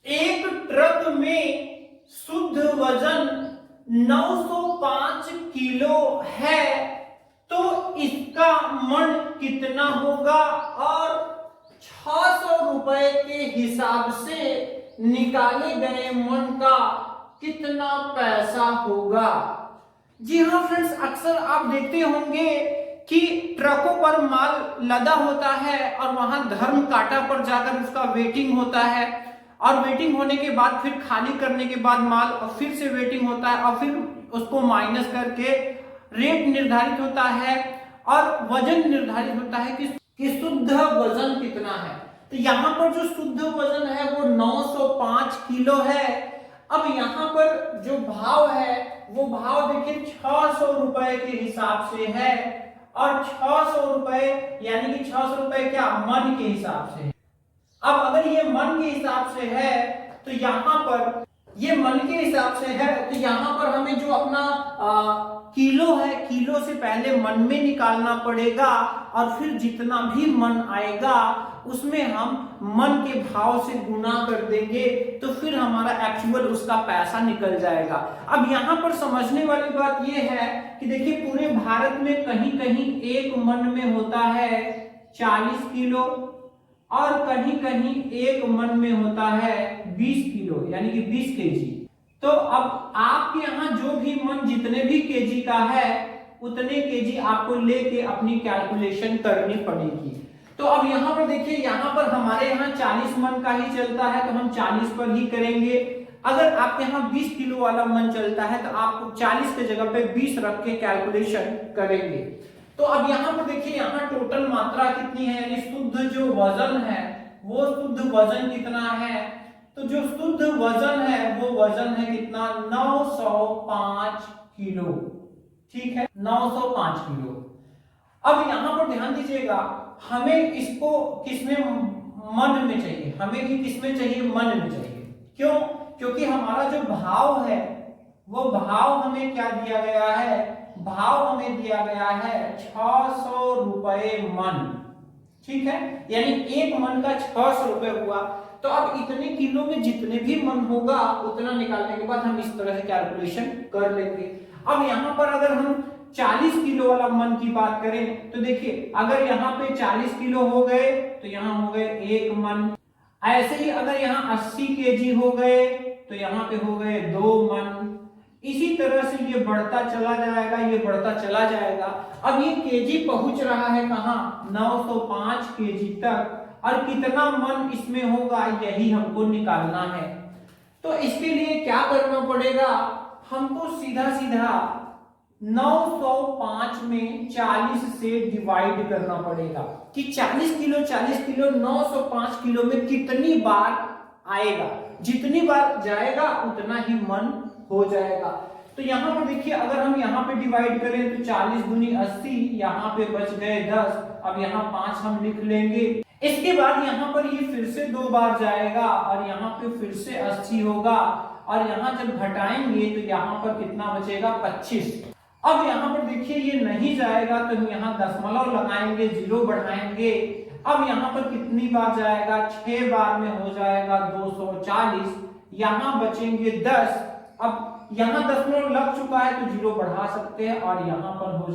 एक ट्रक में शुद्ध वजन 905 किलो है, तो इसका मन कितना होगा और 600 रुपए के हिसाब से निकाले गए मन का कितना पैसा होगा। जी हाँ फ्रेंड्स, अक्सर आप देखते होंगे कि ट्रकों पर माल लदा होता है और वहां धर्म कांटा पर जाकर उसका वेटिंग होता है, और वेटिंग होने के बाद फिर खाली करने के बाद माल और फिर से वेटिंग होता है और फिर उसको माइनस करके रेट निर्धारित होता है और वजन निर्धारित होता है कि शुद्ध वजन कितना है। तो यहाँ पर जो शुद्ध वजन है वो 905 किलो है। अब यहाँ पर जो भाव है वो भाव देखिए 600 रुपए के हिसाब से है, और 600 रुपए यानी कि 600 रुपए क्या मन के हिसाब से है। अब अगर ये मन के हिसाब से है तो यहाँ पर ये मन के हिसाब से है तो यहाँ पर हमें जो अपना किलो है, किलो से पहले मन में निकालना पड़ेगा और फिर जितना भी मन आएगा उसमें हम मन के भाव से गुना कर देंगे तो फिर हमारा एक्चुअल उसका पैसा निकल जाएगा। अब यहाँ पर समझने वाली बात यह है कि देखिए पूरे भारत में कहीं कहीं एक मन में होता है 40 किलो और कहीं कहीं एक मन में होता है 20 किलो यानी कि 20 केजी। तो अब आपके यहाँ जो भी मन जितने भी केजी का है उतने केजी आपको लेके अपनी कैलकुलेशन करनी पड़ेगी। तो अब यहाँ पर देखिए, यहाँ पर हमारे यहाँ 40 मन का ही चलता है तो हम 40 पर ही करेंगे। अगर आपके यहाँ 20 किलो वाला मन चलता है तो आप 40 के जगह पे 20 रख के कैलकुलेशन करेंगे। तो अब यहाँ पर देखिए, यहाँ टोटल मात्रा कितनी है यानी शुद्ध जो वजन है वो शुद्ध वजन कितना है। तो जो शुद्ध वजन है वो वजन है कितना 905 किलो। ठीक है, 905 किलो। अब यहाँ पर ध्यान दीजिएगा, हमें इसको किसमें मन में चाहिए, हमें ये किसमें चाहिए मन में चाहिए। क्यों? क्योंकि हमारा जो भाव है वो भाव हमें क्या दिया गया है, भाव हमें दिया गया है 600 रुपए मन। ठीक है, यानी एक मन का 600 रुपए हुआ। तो अब इतने किलो में जितने भी मन होगा उतना निकालने के बाद हम इस तरह से कैलकुलेशन कर लेंगे। अब यहाँ पर अगर हम 40 किलो वाला मन की बात करें तो देखिए, अगर यहाँ पे 40 किलो हो गए तो यहाँ हो गए एक मन। ऐसे ही अगर यहाँ 80 केजी हो गए तो यहाँ पे हो गए 2 मन। इसी तरह से ये बढ़ता चला जाएगा, ये बढ़ता चला जाएगा। अब ये केजी पहुंच रहा है कहाँ, 905 केजी तक, और कितना मन इसमें होगा यही हमको निकालना है। तो इसके लिए क्या करना पड़ेगा, हमको सीधा सीधा 905 में 40 से डिवाइड करना पड़ेगा कि 40 किलो 905 किलो में कितनी बार आएगा। जितनी बार जाएगा उतना ही मन हो जाएगा। तो यहाँ पर देखिए, अगर हम यहाँ पे डिवाइड करें तो 40 दूनी 80, यहाँ पे बच गए 10। अब यहाँ 5 हम लिख लेंगे। इसके बाद यहाँ पर ये फिर से 2 बार जाएगा और यहाँ पे फिर से 80 होगा, और यहाँ जब घटाएंगे तो यहाँ पर कितना बचेगा 25। अब यहाँ पर देखिए ये नहीं जाएगा तो हम यहाँ दशमलव लगाएंगे, 0 बढ़ाएंगे। अब यहाँ पर कितनी बार जाएगा, 6 बार में हो जाएगा 240। यहाँ बचेंगे 10। अब यहाँ दशमलव लग चुका है तो 0 बढ़ा सकते हैं और यहाँ पर हो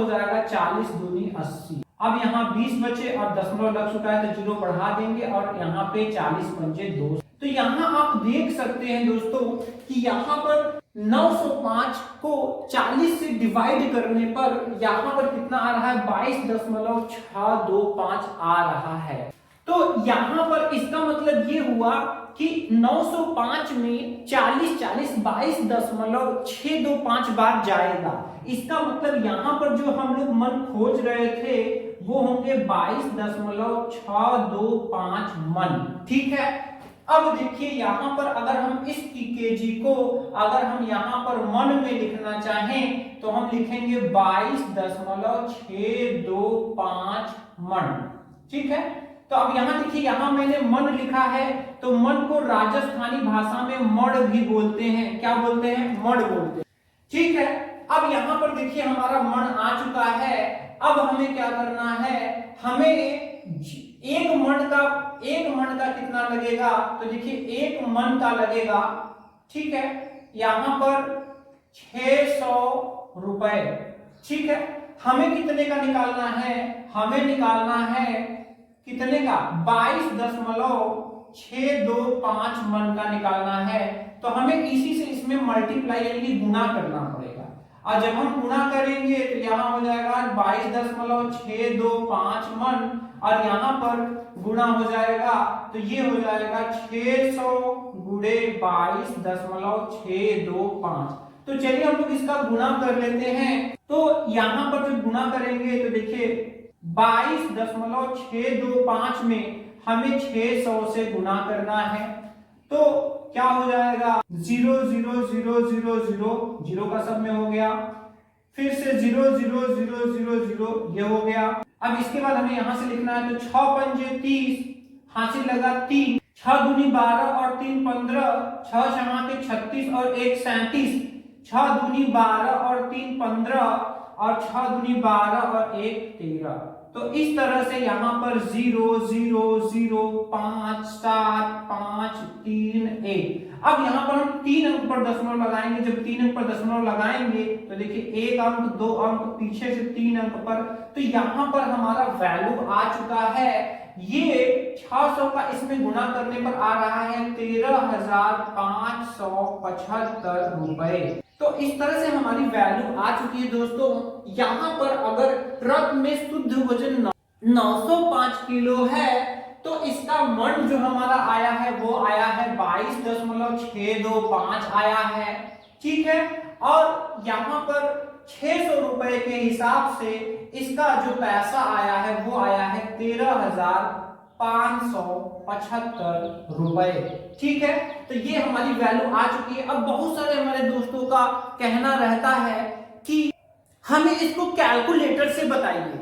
जाएगा 40 दूनी 80। अब यहाँ 20 बचे और दशमलव लग चुका है तो 0 बढ़ा देंगे और यहाँ पे 40 पंजे 2। तो यहाँ आप देख सकते हैं दोस्तों कि यहाँ पर 905 को 40 से डिवाइड करने पर यहाँ पर कितना आ रहा है, 22.625 आ रहा है। तो यहाँ पर इसका मतलब ये हुआ कि 905 में 40 22.625 बार जाएगा। इसका मतलब यहाँ पर जो हम लोग मन खोज रहे थे वो होंगे 22.625 मन। ठीक है, अब देखिए यहाँ पर अगर हम इस केजी को अगर हम यहाँ पर मन में लिखना चाहें तो हम लिखेंगे 22.625 मन। ठीक है, तो अब यहाँ देखिए, यहाँ मैंने मन लिखा है तो मन को राजस्थानी भाषा में मड़ भी बोलते हैं। क्या बोलते हैं, मड़ बोलते हैं। ठीक है, अब यहाँ पर देखिए हमारा मन आ चुका है। अब हमें क्या करना है, हमें एक मन का कितना लगेगा, तो देखिए 1 मन का लगेगा, ठीक है, यहाँ पर 600 रुपए, ठीक है। हमें कितने का निकालना है, हमें निकालना है कितने का, 22.625 मन का निकालना है। तो हमें इसी से इसमें मल्टीप्लाई यानी कि गुना करना पड़ेगा, और जब हम गुना करेंगे तो यहाँ हो जाएगा 22.625 मन, और यहाँ पर गुना हो जाएगा तो ये हो जाएगा 600 गुणे 22.625। तो चलिए हम लोग इसका गुना कर लेते हैं। तो यहाँ पर जब गुना करेंगे तो देखिए 22.625 में हमें 600 से गुना करना है, तो क्या हो जाएगा 0 0 0 0 0 0 का सब में हो गया, फिर से 0 0 0 0 0 ये हो गया। अब इसके बाद हमें यहां से लिखना है, तो 6 पंजे 30, हासिल लगा 3, 6 दूनी 12 और 3 15, 6 छमा के 36 और 1 37, 6 दूनी 12 और 3 15 और 6 दूनी 12 और 1 13। तो इस तरह से यहाँ पर 0 0 0 5 7 5 3 1। अब यहाँ पर हम 3 अंक पर दशमलव लगाएंगे। जब 3 अंक पर दशमलव लगाएंगे तो देखिए 1 अंक 2 अंक पीछे से 3 अंक पर, तो यहाँ पर हमारा वैल्यू आ चुका है, ये 600 का इसमें गुना करने पर आ रहा है 13,575 रुपए। तो इस तरह से हमारी वैल्यू आ चुकी है दोस्तों। यहाँ पर अगर ट्रक में शुद्ध वजन 905 किलो है तो इसका मन जो हमारा आया है वो आया है 22.625 आया है, ठीक है। और यहाँ पर 600 रुपए के हिसाब से इसका जो पैसा आया है वो आया है 13,575 रुपए, ठीक है। तो ये हमारी वैल्यू आ चुकी है। अब बहुत सारे हमारे दोस्तों का कहना रहता है कि हमें इसको कैलकुलेटर से बताइए,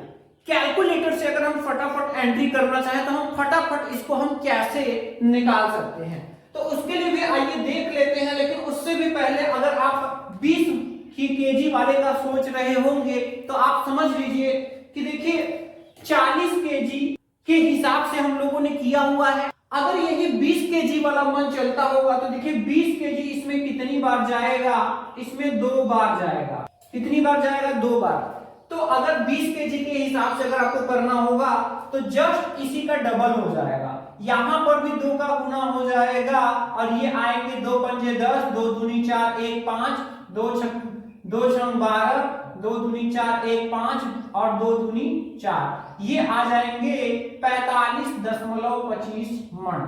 कैलकुलेटर से अगर हम फटाफट एंट्री करना चाहें तो हम फटाफट इसको हम कैसे निकाल सकते हैं, तो उसके लिए भी आइए देख लेते हैं। लेकिन उससे भी पहले अगर आप 20 केजी वाले का सोच रहे होंगे तो आप समझ लीजिए कि देखिए 40 केजी के हिसाब से हम लोगों ने किया हुआ है। अगर यही 20 केजी वाला मन चलता होगा तो देखिए 20 केजी इसमें कितनी बार जाएगा, इसमें 2 बार जाएगा। कितनी बार जाएगा, 2 बार। तो अगर 20 केजी के हिसाब से अगर आपको करना होगा तो जस्ट इसी का डबल हो जाएगा, यहां पर भी 2 का गुना हो जाएगा और ये आएंगे 2 पंजे 10, 2 दूनी 4 1 5, 2 छंग 12, 2 दूनी 4 1 5 और 2 दूनी 4, ये आ जाएंगे 45.25 मन,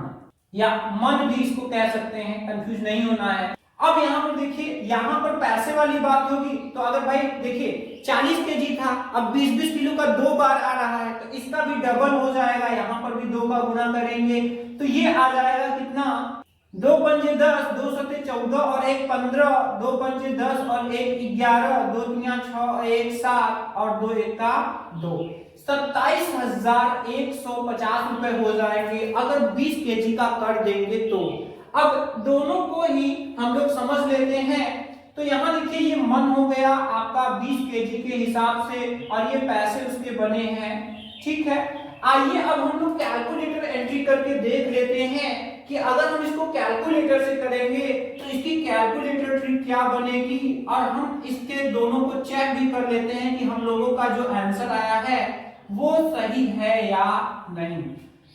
या मन भी इसको कह सकते हैं, कंफ्यूज नहीं होना है। अब यहाँ पर देखिए, यहाँ पर पैसे वाली बात होगी तो अगर भाई देखिए 40 केजी था, अब 20-20 किलो का 2 बार आ रहा है तो इसका भी डबल हो जाएगा, यहाँ पर भी 2 का गुना करेंगे तो ये आ जाएगा कितना, 2 पंजे 10, 2 सत्ते 14 और 1 15, 2 पंजे 10 और 1 11, 2 तिया 6 1 7 और 2 एका 2, 27,150 रुपए हो जाएंगे अगर 20 केजी का कर देंगे तो। अब दोनों को ही हम लोग समझ लेते हैं। तो यहाँ देखिए ये मन हो गया आपका 20 केजी के हिसाब से और ये पैसे उसके बने हैं, ठीक है। आइए अब हम लोग कैलकुलेटर एंट्री करके देख लेते हैं कि अगर हम इसको कैलकुलेटर से करेंगे तो इसकी कैलकुलेटर ट्रिक क्या बनेगी, और हम इसके दोनों को चेक भी कर लेते हैं कि हम लोगों का जो आंसर आया है वो सही है या नहीं।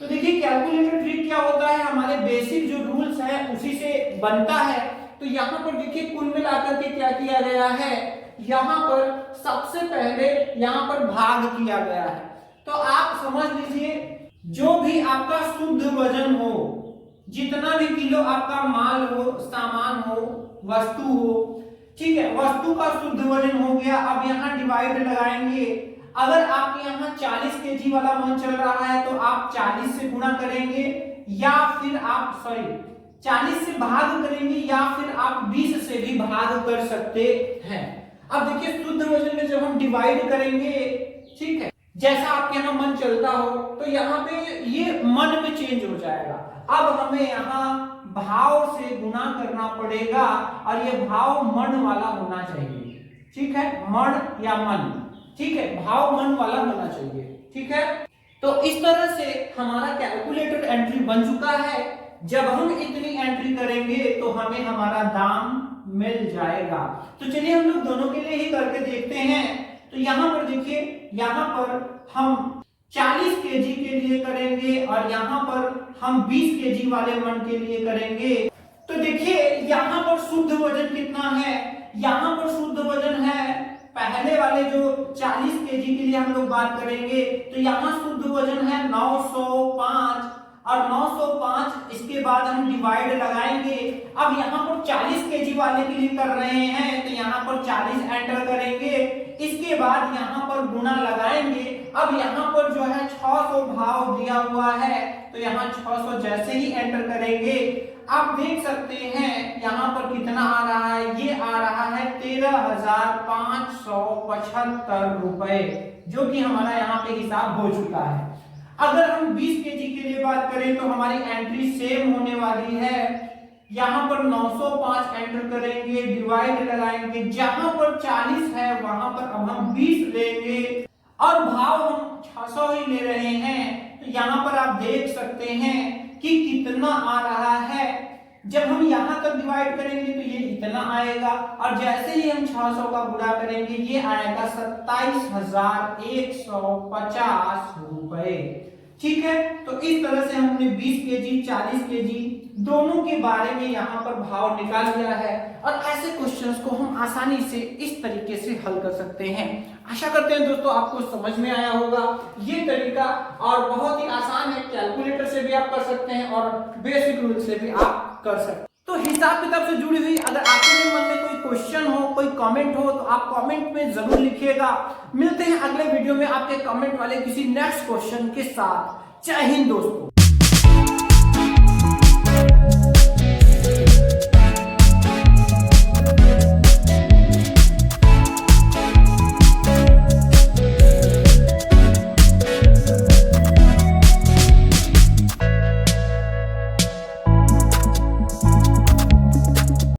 तो देखिए कैलकुलेटर ट्रिक क्या होता है, हमारे बेसिक जो रूल्स है उसी से बनता है। तो यहाँ पर देखिए कुल मिलाकर के क्या किया गया है, यहाँ पर सबसे पहले यहाँ पर भाग किया गया है। तो आप समझ लीजिए जो भी आपका शुद्ध वजन हो, जितना भी किलो आपका माल हो, सामान हो, वस्तु हो, ठीक है, वस्तु का शुद्ध वजन हो गया। अब यहाँ डिवाइड लगाएंगे। अगर आपके यहाँ 40 केजी वाला मन चल रहा है तो आप 40 से गुणा करेंगे या फिर आप 40 से भाग करेंगे या फिर आप 20 से भी भाग कर सकते हैं। अब देखिए शुद्ध वजन में जब हम डिवाइड करेंगे, ठीक है, जैसा आपके यहाँ मन चलता हो तो यहाँ पे ये मन में चेंज हो जाएगा। अब हमें यहाँ भाव से गुना करना पड़ेगा और ये भाव मन वाला होना चाहिए, ठीक है, मन या मन, ठीक है, भाव मन वाला होना चाहिए, ठीक है। तो तो इस तरह से हमारा कैलकुलेटेड एंट्री बन चुका है। जब हम इतनी एंट्री करेंगे तो हमें हमारा दाम मिल जाएगा। तो चलिए हम लोग दोनों के लिए ही करके देखते हैं। तो यहां पर देखिए, यहां पर हम 40 केजी के लिए करेंगे और यहां पर हम 20 केजी वाले मन के लिए करेंगे। तो देखिए यहां पर शुद्ध वजन कितना है, यहां पर शुद्ध वजन है, पहले वाले जो 40 केजी के लिए हम लोग बात करेंगे तो यहां शुद्ध वजन है 905 और 905 इसके बाद हम डिवाइड लगाएंगे। अब यहाँ पर 40 केजी वाले के लिए कर रहे हैं तो यहाँ पर 40 एंटर करेंगे, इसके बाद यहाँ पर गुना लगाएंगे। अब यहाँ पर जो है 600 भाव दिया हुआ है तो यहाँ 600 जैसे ही एंटर करेंगे आप देख सकते हैं यहाँ पर कितना आ रहा है, ये आ रहा है 13,575 रुपए, जो कि हमारा यहाँ पे हिसाब हो चुका है। अगर हम 20 केजी के लिए बात करें तो हमारी एंट्री सेम होने वाली है। यहाँ पर 905 एंटर करेंगे, डिवाइड लगाएंगे, जहां पर 40 है वहां पर अब हम 20 लेंगे और भाव हम 600 ही ले रहे हैं। तो यहाँ पर आप देख सकते हैं कि कितना आ रहा है। जब हम यहाँ तक डिवाइड करेंगे तो ये इतना आएगा और जैसे ही हम 600 का गुणा करेंगे ये आएगा 27,150 रुपए। ठीक है, तो इस तरह से हमने 20 केजी 40 केजी दोनों के बारे में यहाँ पर भाव निकाल लिया है और ऐसे क्वेश्चंस को हम आसानी से इस तरीके से हल कर सकते हैं। आशा करते हैं दोस्तों आपको समझ में आया होगा ये तरीका, और बहुत ही आसान है, कैलकुलेटर से भी आप कर सकते हैं और बेसिक रूल से भी आप कर सकते हैं। तो हिसाब किताब से जुड़ी हुई अगर आपके मन में कोई क्वेश्चन हो, कोई कमेंट हो तो आप कमेंट में जरूर लिखिएगा। मिलते हैं अगले वीडियो में आपके कमेंट वाले किसी नेक्स्ट क्वेश्चन के साथ। जय हिंद दोस्तों।